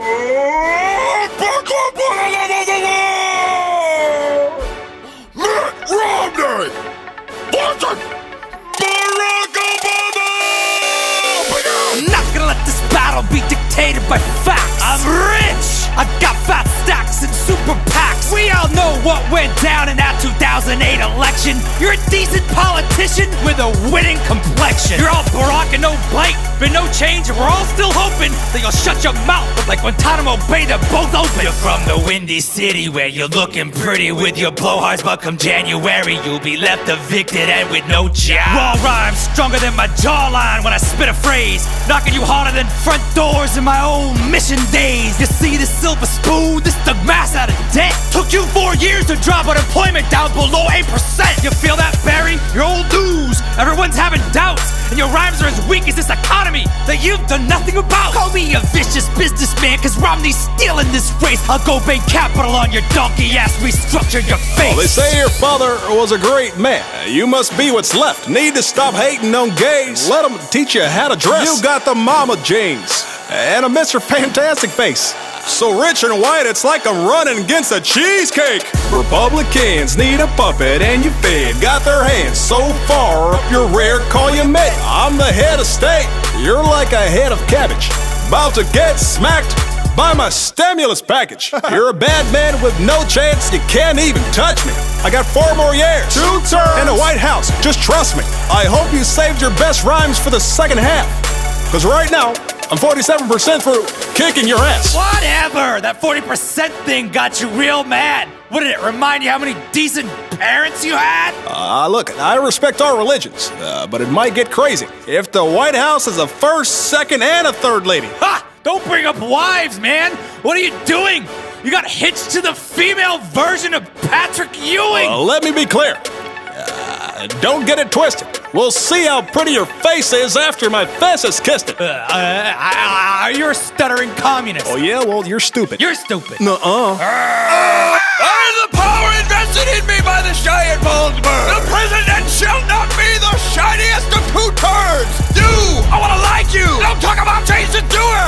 Mitt Romney! Watson! Barack Obama! I'm not gonna let this battle be dictated by facts. I'm rich! I've got fat stacks and super PACs. We all know what went down in that 2008 election. You're a decent politician with a winning complexion. You're all Barack and no bite, but no change, and we're all still hoping that you'll shut your mouth like Guantanamo Bay, they're both open. You're from the Windy City where you're looking pretty with your blowhards, but come January you'll be left evicted and with no job. Raw rhymes stronger than my jawline when I spit a phrase, knocking you harder than front doors in my old mission days. You see this silver spoon, this dug mass out of debt. Took you 4 years to drop unemployment down below 8%. You feel that, Barry? You're old news. Everyone's having doubts, and your rhymes are as weak as this economy that you've done nothing about. Call me a vicious businessman, cause Romney's stealing this race. I'll go bank capital on your donkey ass, restructure your face. Well, they say your father was a great man. You must be what's left. Need to stop hating on gays. Let them teach you how to dress. You got the mama jeans and a Mr. Fantastic face. So rich and white, it's like I'm running against a cheesecake. Republicans need a puppet and you fed. Got their hands so far up your rear, call you mate. I'm the head of state. You're like a head of cabbage, about to get smacked by my stimulus package. You're a bad man with no chance, you can't even touch me. I got 4 more years, 2 terms, and the White House, just trust me. I hope you saved your best rhymes for the second half, cause right now, I'm 47% for kicking your ass. Whatever! That 40% thing got you real mad. What did it remind you how many decent parents you had? Look, I respect all religions, but it might get crazy if the White House is a first, second, and a third lady. Ha! Don't bring up wives, man! What are you doing? You got hitched to the female version of Patrick Ewing! Let me be clear. Don't get it twisted. We'll see how pretty your face is after my fist has kissed it. You're a stuttering communist. Oh yeah? Well, you're stupid. You're stupid. Nuh-uh. I am the power invested in me by the giant Volksberg. The president shall not be the shiniest of 2 turds. You! I wanna like you! Don't talk about Jason Stewart!